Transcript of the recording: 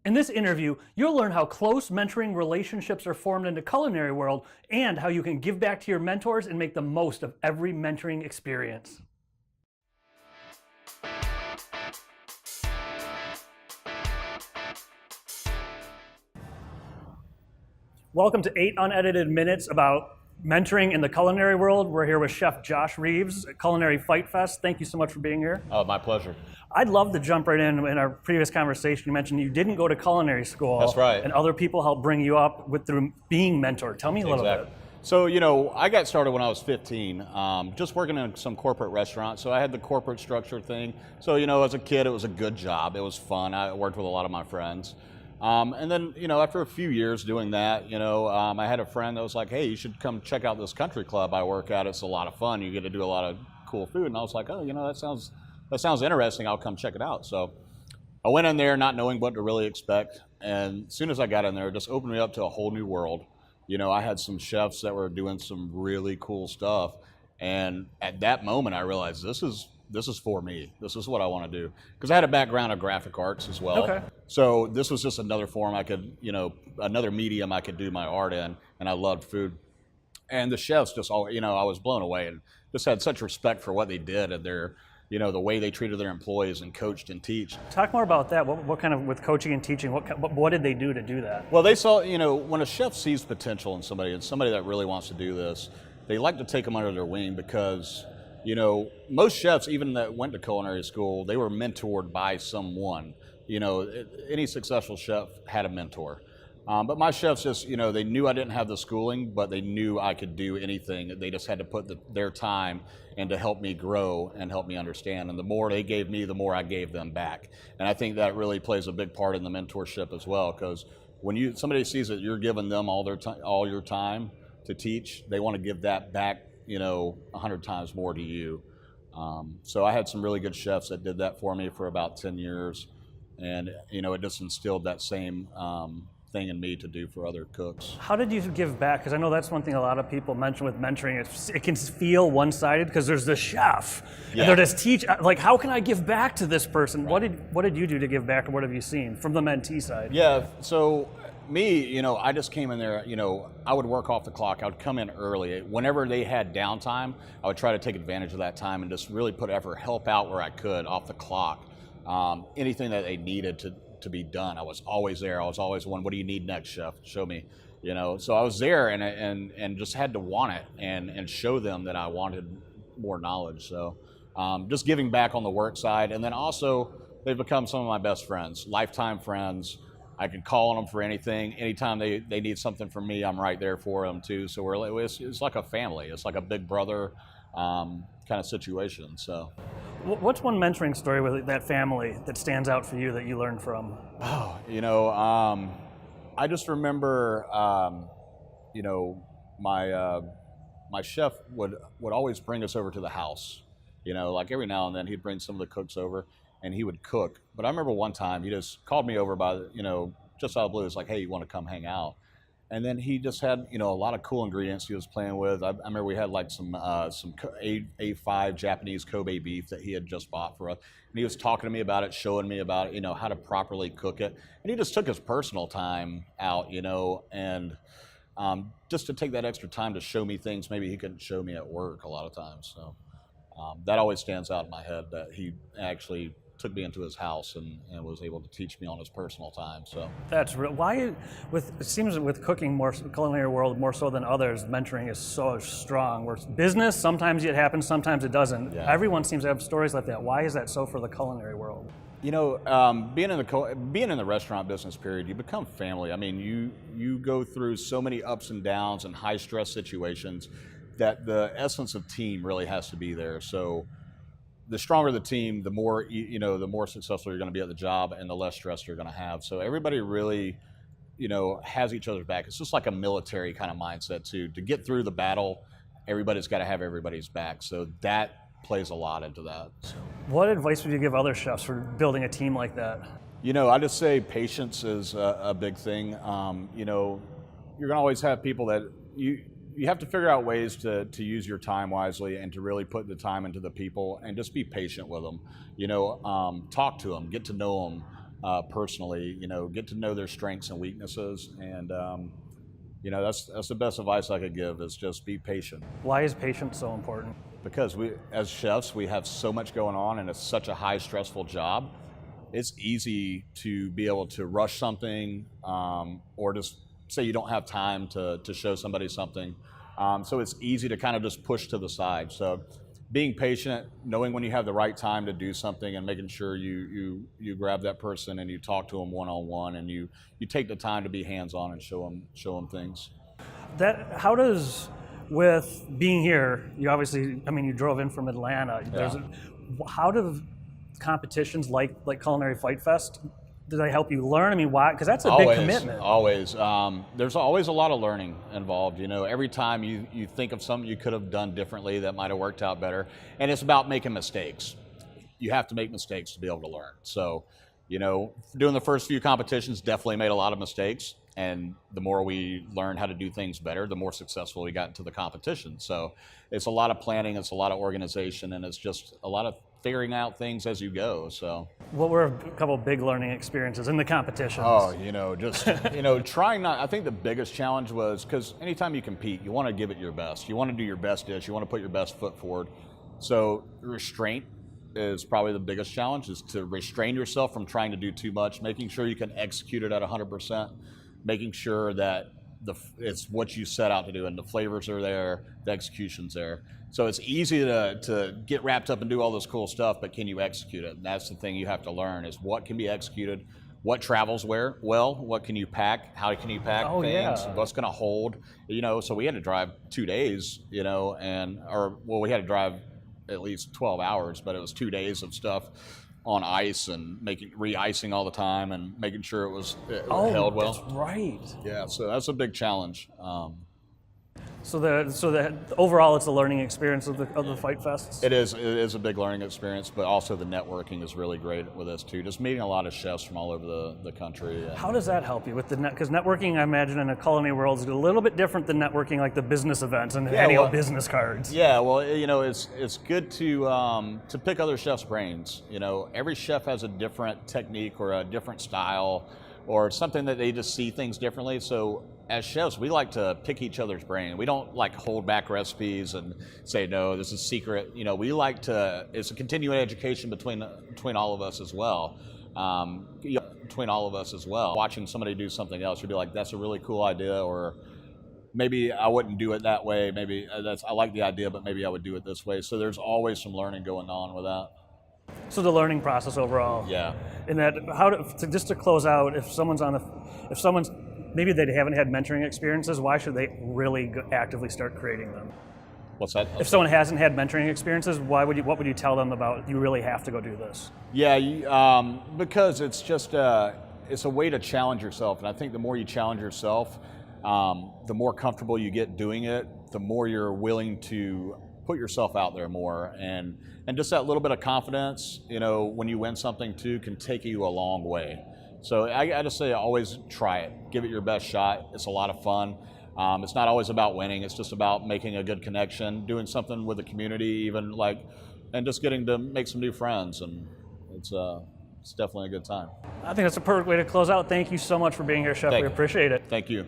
In this interview, you'll learn how close mentoring relationships are formed in the culinary world and how you can give back to your mentors and make the most of every mentoring experience. Welcome to 8 Unedited Minutes about mentoring in the culinary world. We're here with Chef Josh Reeves at Culinary Fight Fest. Thank you so much for being here. Oh, my pleasure. I'd love to jump right in. In our previous conversation, you mentioned you didn't go to culinary school. That's right. And other people helped bring you up through being mentored. Tell me a little bit. So, I got started when I was 15, just working in some corporate restaurants. So I had the corporate structure thing. So, as a kid, it was a good job. It was fun. I worked with a lot of my friends. And then, after a few years doing that, I had a friend that was like, hey, you should come check out this country club I work at. It's a lot of fun. You get to do a lot of cool food. And I was like, oh, that sounds interesting. I'll come check it out. So I went in there not knowing what to really expect. And as soon as I got in there, it just opened me up to a whole new world. I had some chefs that were doing some really cool stuff. And at that moment, I realized this is for me. This is what I want to do. Because I had a background of graphic arts as well. Okay. So this was just another form I could, another medium I could do my art in. And I loved food. And the chefs just all, I was blown away and just had such respect for what they did and their, the way they treated their employees and coached and teach. Talk more about that. What kind of, with coaching and teaching, what did they do to do that? Well, they saw, when a chef sees potential in somebody and somebody that really wants to do this, they like to take them under their wing because, most chefs, even that went to culinary school, they were mentored by someone. Any successful chef had a mentor. But my chefs just, they knew I didn't have the schooling, but they knew I could do anything. They just had to put their time in to help me grow and help me understand. And the more they gave me, the more I gave them back. And I think that really plays a big part in the mentorship as well, because when somebody sees that you're giving them all your time to teach, they want to give that back, 100 times more to you. So I had some really good chefs that did that for me for about 10 years. And, it just instilled that same thing in me to do for other cooks. How did you give back? Because I know that's one thing a lot of people mention with mentoring. It can feel one-sided because there's the chef, and they're just like, how can I give back to this person? Right. What did you do to give back, or what have you seen from the mentee side? Yeah, so me, I just came in there, I would work off the clock. I would come in early. Whenever they had downtime, I would try to take advantage of that time and just really put effort, help out where I could off the clock. Anything that they needed to be done, I was always there. I was always one, what do you need next, chef? Show me, So I was there and just had to want it and show them that I wanted more knowledge. So just giving back on the work side. And then also they've become some of my best friends, lifetime friends. I can call on them for anything. Anytime they need something from me, I'm right there for them too. So it's like a family. It's like a big brother kind of situation. So. What's one mentoring story with that family that stands out for you that you learned from? Oh, I just remember, my chef would always bring us over to the house. Like every now and then he'd bring some of the cooks over and he would cook. But I remember one time he just called me over by, just out of the blue. It's like, hey, you want to come hang out? And then he just had, a lot of cool ingredients he was playing with. I remember we had like some A5 Japanese Kobe beef that he had just bought for us. And he was talking to me about it, showing me about, how to properly cook it. And he just took his personal time out, and just to take that extra time to show me things maybe he couldn't show me at work a lot of times. So that always stands out in my head that he actually took me into his house and was able to teach me on his personal time. So that's real. Why, it seems with cooking, more culinary world more so than others, mentoring is so strong. Where business, sometimes it happens, sometimes it doesn't. Yeah. Everyone seems to have stories like that. Why is that so for the culinary world? Being in the restaurant business period, you become family. I mean, you go through so many ups and downs and high stress situations that the essence of team really has to be there. So the stronger the team, the more the more successful you're going to be at the job, and the less stress you're going to have. So everybody really, has each other's back. It's just like a military kind of mindset too. To get through the battle, everybody's got to have everybody's back. So that plays a lot into that. So. What advice would you give other chefs for building a team like that? I just say patience is a big thing. You're going to always have people that you have to figure out ways to use your time wisely and to really put the time into the people and just be patient with them. Talk to them, get to know them, personally. Get to know their strengths and weaknesses, and that's the best advice I could give is just be patient. Why is patience so important? Because we, as chefs, we have so much going on, and it's such a high stressful job. It's easy to be able to rush something, or just say you don't have time to show somebody something. So it's easy to kind of just push to the side. So being patient, knowing when you have the right time to do something, and making sure you grab that person and you talk to them one-on-one, and you take the time to be hands-on and show them things. How does, with being here, you obviously, you drove in from Atlanta. How do competitions like Culinary Fight Fest, do they help you learn? Why? Because that's a big commitment. Always. There's always a lot of learning involved. Every time you think of something you could have done differently that might have worked out better. And it's about making mistakes. You have to make mistakes to be able to learn. So, doing the first few competitions definitely made a lot of mistakes. And the more we learned how to do things better, the more successful we got into the competition. So it's a lot of planning, it's a lot of organization, and it's just a lot of figuring out things as you go. So what were a couple of big learning experiences in the competitions? Trying not, I think the biggest challenge was, because anytime you compete, you want to give it your best. You want to do your best dish, you want to put your best foot forward. So restraint is probably the biggest challenge, is to restrain yourself from trying to do too much, making sure you can execute it at 100%, making sure that it's what you set out to do, and the flavors are there, the execution's there. So it's easy to get wrapped up and do all this cool stuff, but can you execute it? And that's the thing you have to learn, is what can be executed, what travels where well, what can you pack, how can you pack things, what's going to hold. So we had to drive 2 days, we had to drive at least 12 hours, but it was 2 days of stuff on ice and re-icing all the time and making sure it held well. That's right. Yeah, so that's a big challenge. So the overall, it's a learning experience of the Fight Fests. It is a big learning experience, but also the networking is really great with this too. Just meeting a lot of chefs from all over the country. How does that help you with because networking, I imagine, in a culinary world is a little bit different than networking like the business events and handing out business cards. Yeah, well, it's good to pick other chefs' brains. Every chef has a different technique or a different style, or something that they just see things differently. So as chefs, we like to pick each other's brain. We don't like hold back recipes and say, no, this is secret. We like to, it's a continuing education between all of us as well. Watching somebody do something else, you'd be like, that's a really cool idea, or maybe I wouldn't do it that way. Maybe I like the idea, but maybe I would do it this way. So there's always some learning going on with that. So the learning process overall. Yeah. And that just to close out, if someone's maybe they haven't had mentoring experiences, why should they really actively start creating them? What's that? If someone hasn't had mentoring experiences, what would you tell them about, you really have to go do this? Yeah, because it's just it's a way to challenge yourself, and I think the more you challenge yourself, the more comfortable you get doing it, the more you're willing to put yourself out there more, and just that little bit of confidence, when you win something too, can take you a long way. So I just say always try it, give it your best shot. It's a lot of fun. It's not always about winning. It's just about making a good connection, doing something with the community, and just getting to make some new friends. And it's definitely a good time. I think that's a perfect way to close out. Thank you so much for being here, Chef. We appreciate it. Thank you.